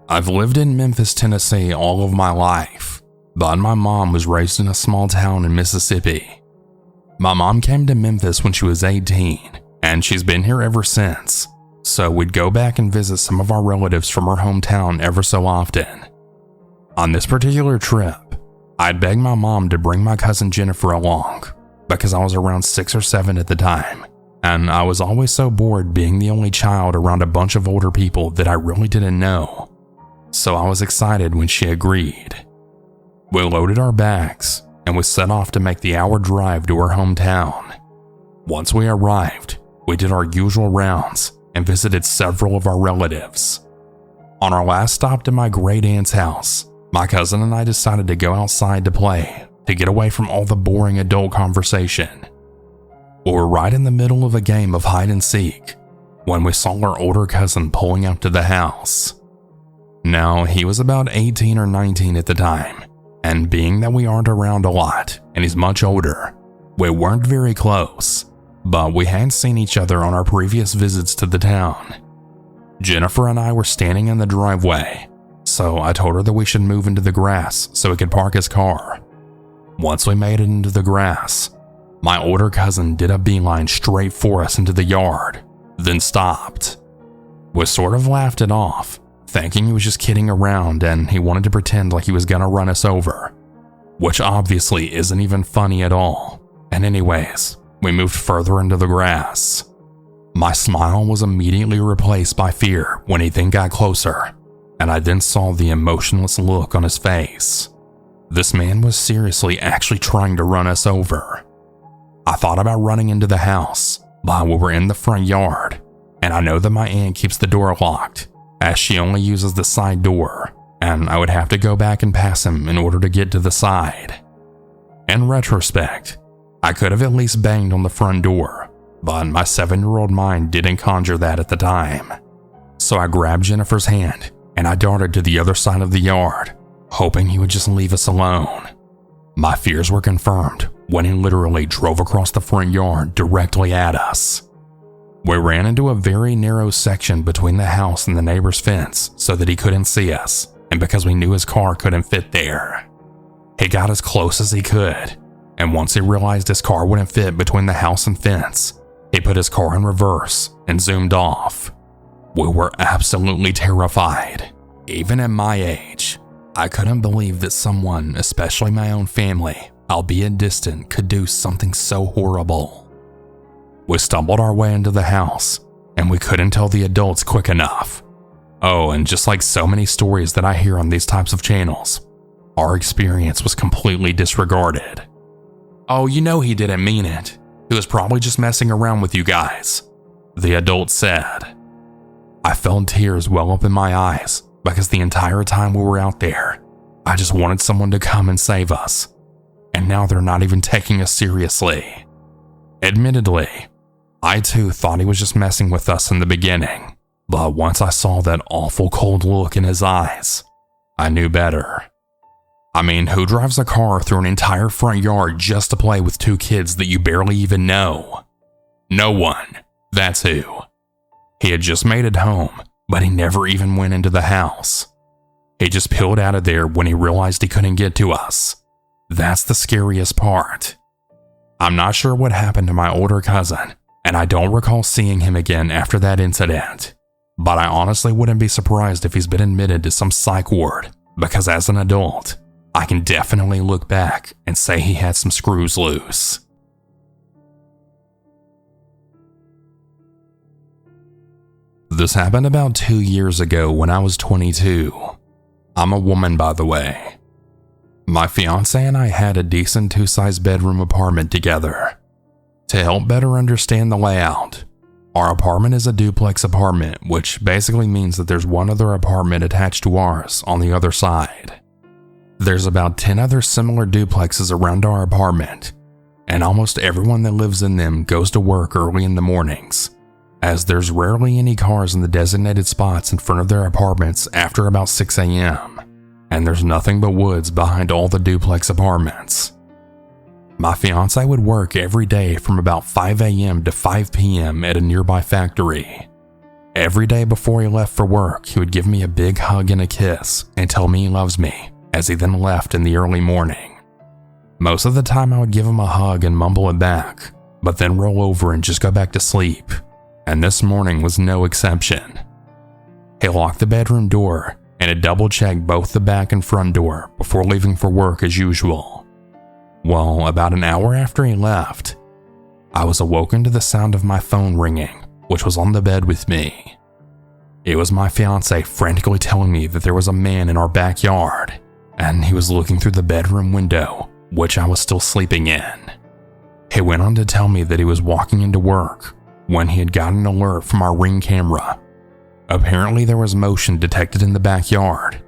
I've lived in Memphis, Tennessee all of my life, but my mom was raised in a small town in Mississippi. My mom came to Memphis when she was 18, and she's been here ever since, so we'd go back and visit some of our relatives from her hometown ever so often. On this particular trip, I'd begged my mom to bring my cousin Jennifer along, because I was around 6 or 7 at the time, and I was always so bored being the only child around a bunch of older people that I really didn't know, so I was excited when she agreed. We loaded our bags, and we set off to make the hour drive to her hometown. Once we arrived, we did our usual rounds and visited several of our relatives. On our last stop to my great aunt's house, my cousin and I decided to go outside to play to get away from all the boring adult conversation. We were right in the middle of a game of hide and seek when we saw our older cousin pulling up to the house. Now, he was about 18 or 19 at the time, and being that we aren't around a lot and he's much older, we weren't very close, but we had seen each other on our previous visits to the town. Jennifer and I were standing in the driveway, so I told her that we should move into the grass so he could park his car. Once we made it into the grass, my older cousin did a beeline straight for us into the yard, then stopped. We sort of laughed it off, thinking he was just kidding around and he wanted to pretend like he was gonna run us over, which obviously isn't even funny at all. And anyways, we moved further into the grass. My smile was immediately replaced by fear when he then got closer, and I then saw the emotionless look on his face. This man was seriously actually trying to run us over. I thought about running into the house, but we were in the front yard, and I know that my aunt keeps the door locked, as she only uses the side door, and I would have to go back and pass him in order to get to the side. In retrospect, I could have at least banged on the front door, but my 7-year-old mind didn't conjure that at the time. So I grabbed Jennifer's hand and I darted to the other side of the yard, hoping he would just leave us alone. My fears were confirmed when he literally drove across the front yard directly at us. We ran into a very narrow section between the house and the neighbor's fence so that he couldn't see us, and because we knew his car couldn't fit there. He got as close as he could, and once he realized his car wouldn't fit between the house and fence, he put his car in reverse and zoomed off. We were absolutely terrified. Even at my age, I couldn't believe that someone, especially my own family, albeit distant, could do something so horrible. We stumbled our way into the house, and we couldn't tell the adults quick enough. Oh, and just like so many stories that I hear on these types of channels, our experience was completely disregarded. "Oh, you know he didn't mean it. He was probably just messing around with you guys," the adult said. I felt tears well up in my eyes because the entire time we were out there, I just wanted someone to come and save us. And now they're not even taking us seriously. Admittedly, I too thought he was just messing with us in the beginning, but once I saw that awful cold look in his eyes, I knew better. I mean, who drives a car through an entire front yard just to play with 2 kids that you barely even know? No one. That's who. He had just made it home, but he never even went into the house. He just peeled out of there when he realized he couldn't get to us. That's the scariest part. I'm not sure what happened to my older cousin, and I don't recall seeing him again after that incident, but I honestly wouldn't be surprised if he's been admitted to some psych ward, because as an adult, I can definitely look back and say he had some screws loose. This happened about 2 years ago when I was 22. I'm a woman, by the way. My fiance and I had a decent 2-size bedroom apartment together. To help better understand the layout, our apartment is a duplex apartment, which basically means that there's one other apartment attached to ours on the other side. There's about 10 other similar duplexes around our apartment, and almost everyone that lives in them goes to work early in the mornings, as there's rarely any cars in the designated spots in front of their apartments after about 6 a.m., and there's nothing but woods behind all the duplex apartments. My fiance would work every day from about 5 a.m. to 5 p.m. at a nearby factory. Every day before he left for work, he would give me a big hug and a kiss and tell me he loves me, as he then left in the early morning. Most of the time I would give him a hug and mumble it back, but then roll over and just go back to sleep, and this morning was no exception. He locked the bedroom door and had double-checked both the back and front door before leaving for work as usual. Well, about an hour after he left, I was awoken to the sound of my phone ringing, which was on the bed with me. It was my fiancé frantically telling me that there was a man in our backyard, and he was looking through the bedroom window, which I was still sleeping in. He went on to tell me that he was walking into work when he had gotten an alert from our Ring camera. Apparently there was motion detected in the backyard,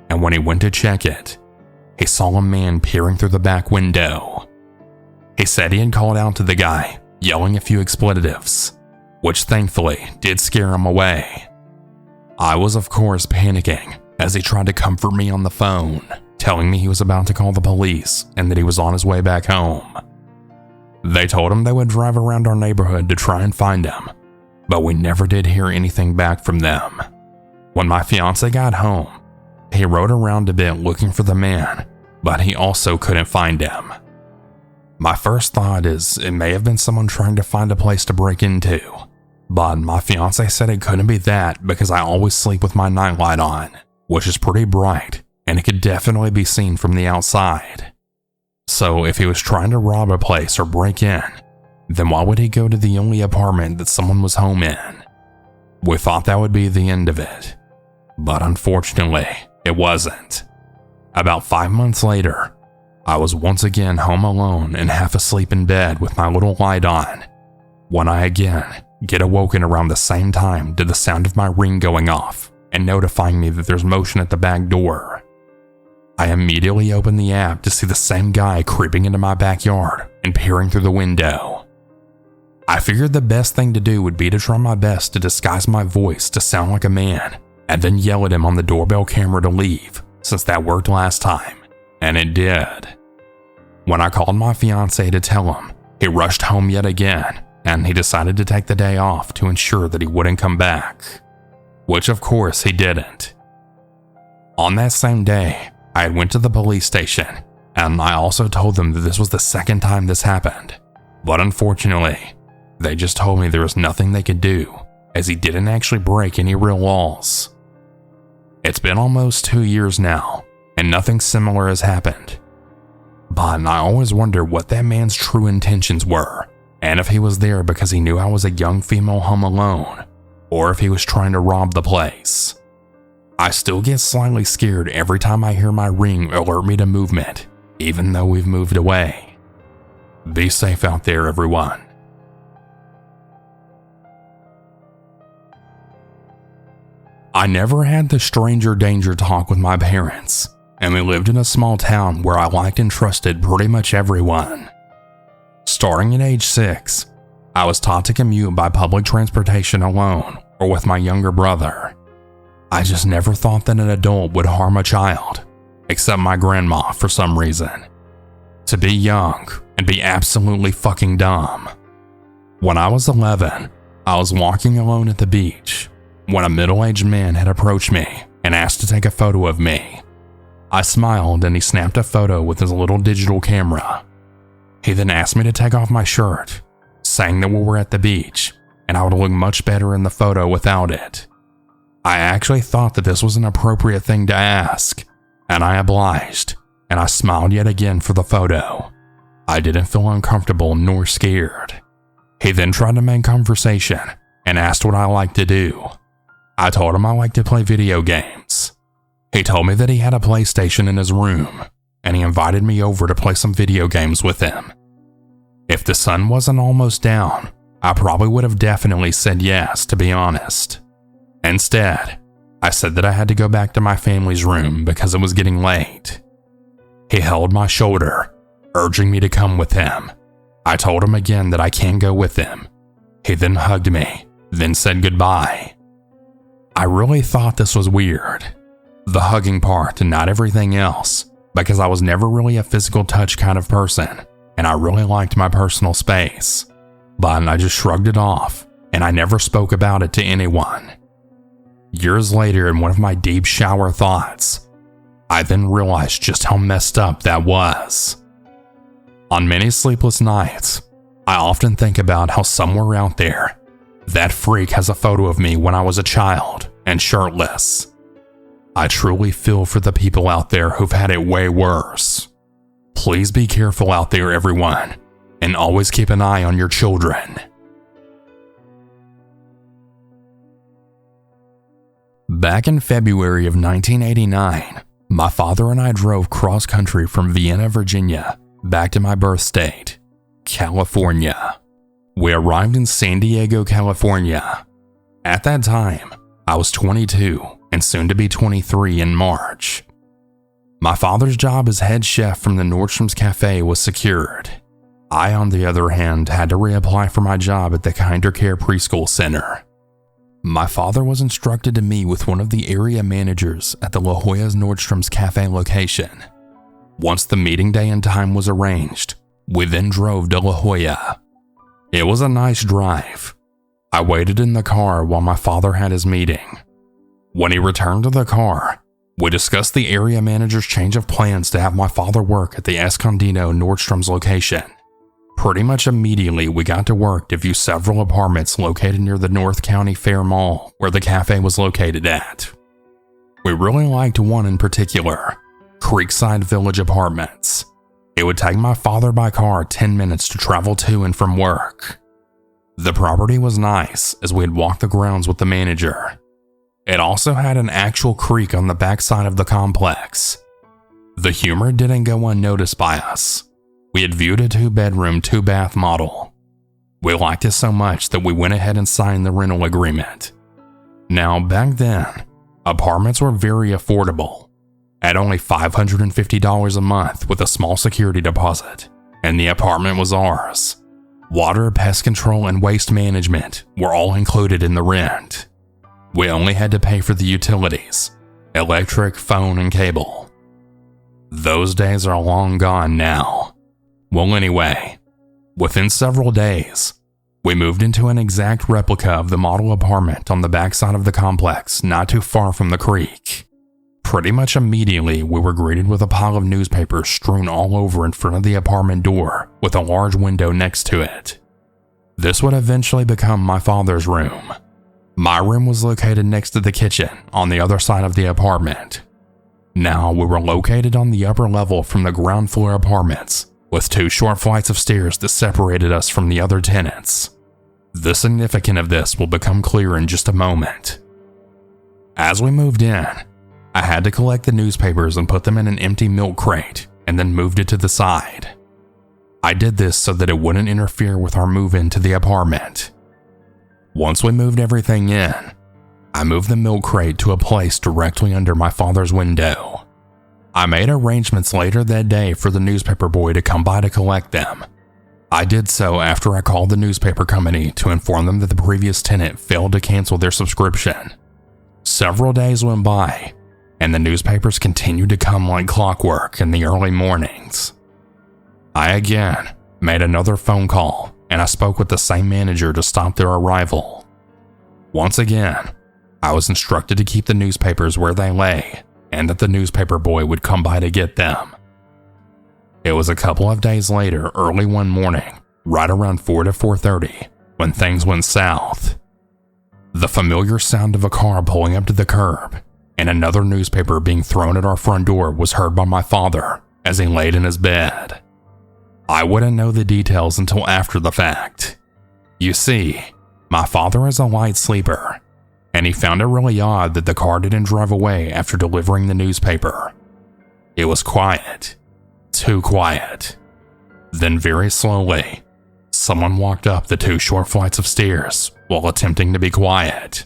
and when he went to check it, he saw a man peering through the back window. He said he had called out to the guy, yelling a few expletives, which thankfully did scare him away. I was of course panicking as he tried to comfort me on the phone, telling me he was about to call the police and that he was on his way back home. They told him they would drive around our neighborhood to try and find him, but we never did hear anything back from them. When my fiancé got home, he rode around a bit looking for the man, but he also couldn't find him. My first thought is it may have been someone trying to find a place to break into, but my fiancé said it couldn't be that because I always sleep with my nightlight on, which is pretty bright, and it could definitely be seen from the outside. So if he was trying to rob a place or break in, then why would he go to the only apartment that someone was home in? We thought that would be the end of it, but unfortunately, it wasn't. About 5 months later, I was once again home alone and half asleep in bed with my little light on, when I again get awoken around the same time to the sound of my Ring going off and notifying me that there's motion at the back door. I immediately open the app to see the same guy creeping into my backyard and peering through the window. I figured the best thing to do would be to try my best to disguise my voice to sound like a man and then yell at him on the doorbell camera to leave, since that worked last time, and it did. When I called my fiancé to tell him, he rushed home yet again, and he decided to take the day off to ensure that he wouldn't come back, which of course he didn't. On that same day, I had went to the police station, and I also told them that this was the second time this happened, but unfortunately, they just told me there was nothing they could do, as he didn't actually break any real laws. It's been almost 2 years now, and nothing similar has happened. But I always wonder what that man's true intentions were, and if he was there because he knew I was a young female home alone, or if he was trying to rob the place. I still get slightly scared every time I hear my Ring alert me to movement, even though we've moved away. Be safe out there, everyone. I never had the stranger danger talk with my parents, and we lived in a small town where I liked and trusted pretty much everyone. Starting at age 6, I was taught to commute by public transportation alone or with my younger brother. I just never thought that an adult would harm a child, except my grandma for some reason. To be young and be absolutely fucking dumb. When I was 11, I was walking alone at the beach when a middle-aged man had approached me and asked to take a photo of me. I smiled and he snapped a photo with his little digital camera. He then asked me to take off my shirt, saying that we were at the beach and I would look much better in the photo without it. I actually thought that this was an appropriate thing to ask, and I obliged, and I smiled yet again for the photo. I didn't feel uncomfortable nor scared. He then tried to make conversation and asked what I liked to do. I told him I liked to play video games. He told me that he had a PlayStation in his room, and he invited me over to play some video games with him. If the sun wasn't almost down, I probably would have definitely said yes, to be honest. Instead, I said that I had to go back to my family's room because it was getting late. He held my shoulder, urging me to come with him. I told him again that I can't go with him. He then hugged me, then said goodbye. I really thought this was weird, the hugging part and not everything else, because I was never really a physical touch kind of person, and I really liked my personal space. But I just shrugged it off and I never spoke about it to anyone. Years later, in one of my deep shower thoughts, I then realized just how messed up that was. On many sleepless nights, I often think about how somewhere out there, that freak has a photo of me when I was a child and shirtless. I truly feel for the people out there who've had it way worse. Please be careful out there, everyone, and always keep an eye on your children. Back in February of 1989, my father and I drove cross-country from Vienna, Virginia, back to my birth state, California. We arrived in San Diego, California. At that time, I was 22 and soon to be 23 in March. My father's job as head chef from the Nordstrom's Cafe was secured. I, on the other hand, had to reapply for my job at the Kinder Care Preschool Center. My father was instructed to meet with one of the area managers at the La Jolla's Nordstrom's Cafe location. Once the meeting day and time was arranged, we then drove to La Jolla. It was a nice drive. I waited in the car while my father had his meeting. When he returned to the car, we discussed the area manager's change of plans to have my father work at the Escondido Nordstrom's location. Pretty much immediately, we got to work to view several apartments located near the North County Fair Mall where the cafe was located at. We really liked one in particular, Creekside Village Apartments. It would take my father by car 10 minutes to travel to and from work. The property was nice as we had walked the grounds with the manager. It also had an actual creek on the backside of the complex. The humor didn't go unnoticed by us. We had viewed a 2-bedroom, 2-bath model. We liked it so much that we went ahead and signed the rental agreement. Now, back then, apartments were very affordable, at only $550 a month with a small security deposit, and the apartment was ours. Water, pest control, and waste management were all included in the rent. We only had to pay for the utilities, electric, phone, and cable. Those days are long gone now. Well, anyway, within several days, we moved into an exact replica of the model apartment on the backside of the complex, not too far from the creek. Pretty much immediately, we were greeted with a pile of newspapers strewn all over in front of the apartment door with a large window next to it. This would eventually become my father's room. My room was located next to the kitchen on the other side of the apartment. Now, we were located on the upper level from the ground floor apartments, with 2 short flights of stairs that separated us from the other tenants. The significance of this will become clear in just a moment. As we moved in, I had to collect the newspapers and put them in an empty milk crate and then moved it to the side. I did this so that it wouldn't interfere with our move into the apartment. Once we moved everything in, I moved the milk crate to a place directly under my father's window. I made arrangements later that day for the newspaper boy to come by to collect them. I did so after I called the newspaper company to inform them that the previous tenant failed to cancel their subscription. Several days went by, and the newspapers continued to come like clockwork in the early mornings. I again made another phone call, and I spoke with the same manager to stop their arrival. Once again, I was instructed to keep the newspapers where they lay, and that the newspaper boy would come by to get them. It was a couple of days later, early one morning, right around 4 to 4:30, when things went south. The familiar sound of a car pulling up to the curb and another newspaper being thrown at our front door was heard by my father as he laid in his bed. I wouldn't know the details until after the fact. You see, my father is a light sleeper, and he found it really odd that the car didn't drive away after delivering the newspaper. It was quiet. Too quiet. Then very slowly, someone walked up the 2 short flights of stairs while attempting to be quiet.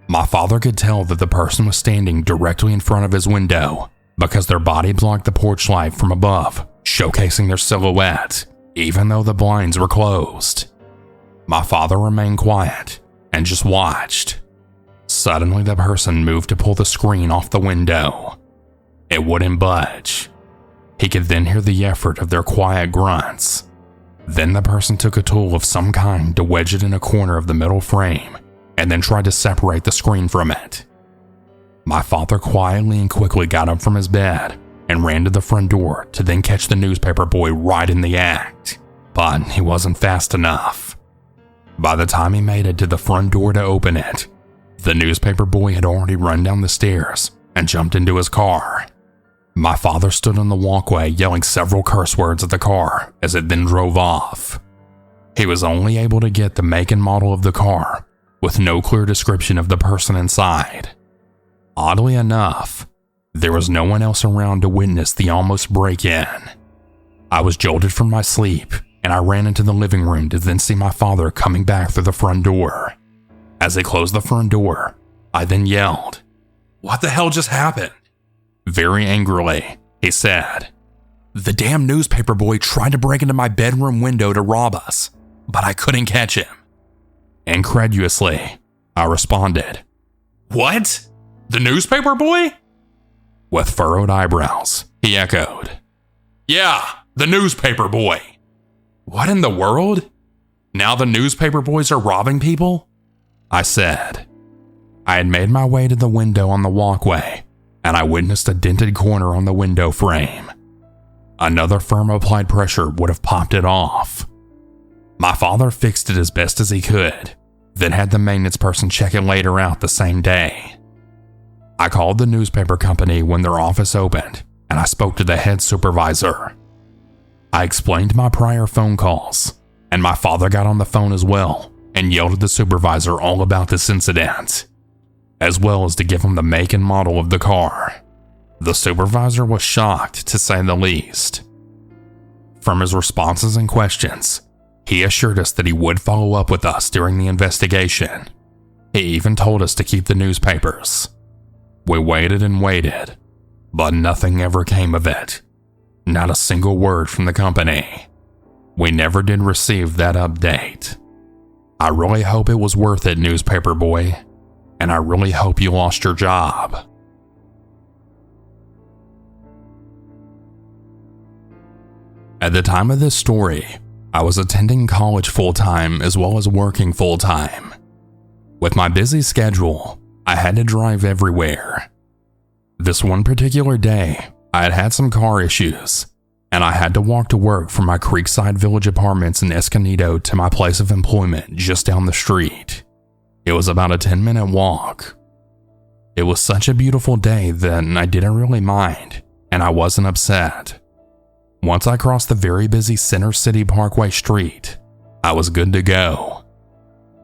My father could tell that the person was standing directly in front of his window because their body blocked the porch light from above, showcasing their silhouette, even though the blinds were closed. My father remained quiet and just watched. Suddenly, the person moved to pull the screen off the window. It wouldn't budge. He could then hear the effort of their quiet grunts. Then the person took a tool of some kind to wedge it in a corner of the metal frame and then tried to separate the screen from it. My father quietly and quickly got up from his bed and ran to the front door to then catch the newspaper boy right in the act, but he wasn't fast enough. By the time he made it to the front door to open it, the newspaper boy had already run down the stairs and jumped into his car. My father stood on the walkway yelling several curse words at the car as it then drove off. He was only able to get the make and model of the car with no clear description of the person inside. Oddly enough, there was no one else around to witness the almost break-in. I was jolted from my sleep and I ran into the living room to then see my father coming back through the front door. As he closed the front door, I then yelled, "What the hell just happened?" Very angrily, he said, "The damn newspaper boy tried to break into my bedroom window to rob us, but I couldn't catch him." Incredulously, I responded, "What? The newspaper boy?" With furrowed eyebrows, he echoed, "Yeah, the newspaper boy." "What in the world? Now the newspaper boys are robbing people?" I said. I had made my way to the window on the walkway, and I witnessed a dented corner on the window frame. Another firm applied pressure would have popped it off. My father fixed it as best as he could, then had the maintenance person check it later out the same day. I called the newspaper company when their office opened, and I spoke to the head supervisor. I explained my prior phone calls, and my father got on the phone as well and yelled at the supervisor all about this incident, as well as to give him the make and model of the car. The supervisor was shocked, to say the least. From his responses and questions, he assured us that he would follow up with us during the investigation. He even told us to keep the newspapers. We waited and waited, but nothing ever came of it. Not a single word from the company. We never did receive that update. I really hope it was worth it, newspaper boy, and I really hope you lost your job. At the time of this story, I was attending college full-time as well as working full-time. With my busy schedule, I had to drive everywhere. This one particular day, I had had some car issues, and I had to walk to work from my Creekside Village apartments in Escondido to my place of employment just down the street. It was about a 10-minute walk. It was such a beautiful day that I didn't really mind, and I wasn't upset. Once I crossed the very busy Center City Parkway street, I was good to go.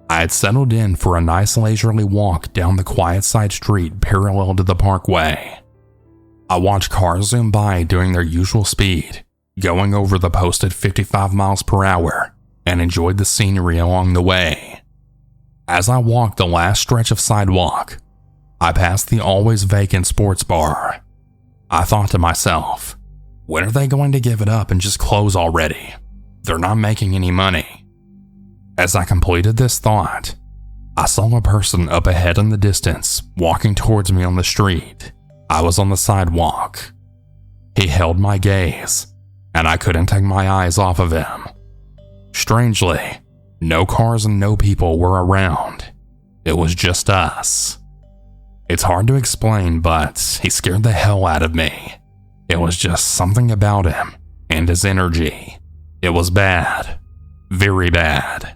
I had settled in for a nice leisurely walk down the quiet side street parallel to the parkway. I watched cars zoom by doing their usual speed, going over the posted 55 miles per hour, and enjoyed the scenery along the way. As I walked the last stretch of sidewalk, I passed the always vacant sports bar. I thought to myself, when are they going to give it up and just close already? They're not making any money. As I completed this thought, I saw a person up ahead in the distance walking towards me on the street. I was on the sidewalk. He held my gaze, and I couldn't take my eyes off of him. Strangely, no cars and no people were around. It was just us. It's hard to explain, but he scared the hell out of me. It was just something about him and his energy. It was bad. Very bad.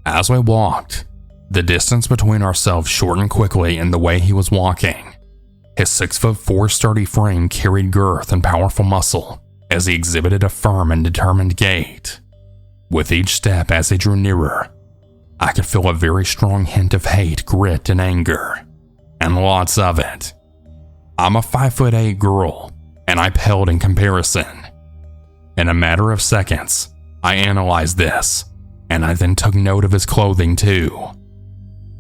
As we walked, the distance between ourselves shortened quickly in the way he was walking. His 6'4" sturdy frame carried girth and powerful muscle as he exhibited a firm and determined gait. With each step as he drew nearer, I could feel a very strong hint of hate, grit, and anger, and lots of it. I'm a 5'8" girl, and I paled in comparison. In a matter of seconds, I analyzed this, and I then took note of his clothing too.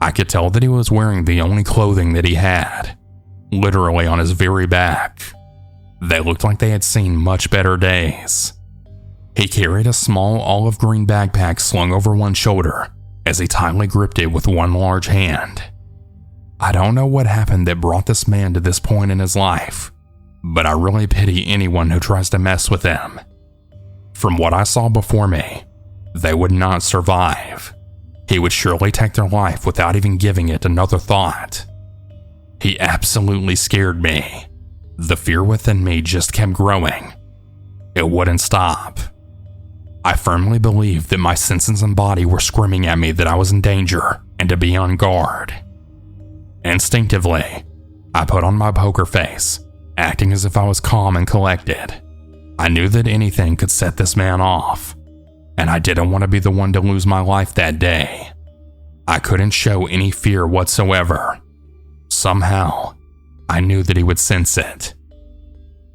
I could tell that he was wearing the only clothing that he had, literally on his very back. They looked like they had seen much better days. He carried a small olive green backpack slung over one shoulder as he tightly gripped it with one large hand. I don't know what happened that brought this man to this point in his life, but I really pity anyone who tries to mess with him. From what I saw before me, they would not survive. He would surely take their life without even giving it another thought. He absolutely scared me. The fear within me just kept growing. It wouldn't stop. I firmly believed that my senses and body were screaming at me that I was in danger and to be on guard. Instinctively, I put on my poker face, acting as if I was calm and collected. I knew that anything could set this man off, and I didn't want to be the one to lose my life that day. I couldn't show any fear whatsoever. Somehow, I knew that he would sense it.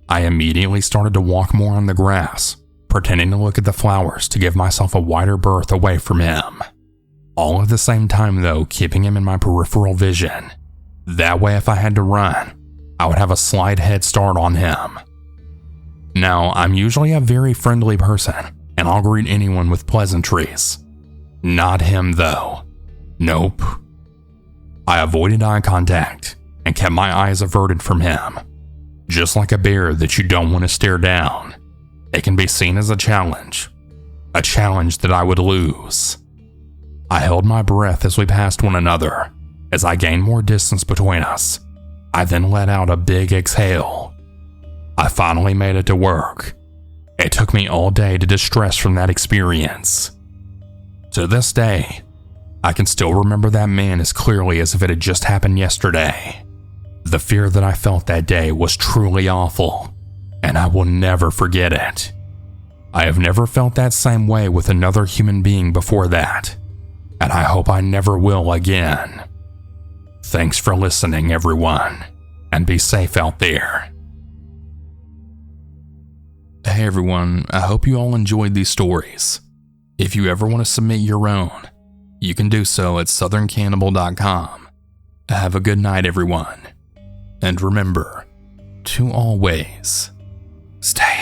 I immediately started to walk more on the grass, pretending to look at the flowers to give myself a wider berth away from him. All at the same time though, keeping him in my peripheral vision. That way if I had to run, I would have a slight head start on him. Now, I'm usually a very friendly person, and I'll greet anyone with pleasantries. Not him though. Nope. I avoided eye contact and kept my eyes averted from him. Just like a bear that you don't want to stare down. It can be seen as a challenge that I would lose. I held my breath as we passed one another. As I gained more distance between us, I then let out a big exhale. I finally made it to work. It took me all day to distress from that experience. To this day, I can still remember that man as clearly as if it had just happened yesterday. The fear that I felt that day was truly awful, and I will never forget it. I have never felt that same way with another human being before that, and I hope I never will again. Thanks for listening, everyone, and be safe out there. Hey everyone, I hope you all enjoyed these stories. If you ever want to submit your own, you can do so at southerncannibal.com. Have a good night, everyone. And remember to always stay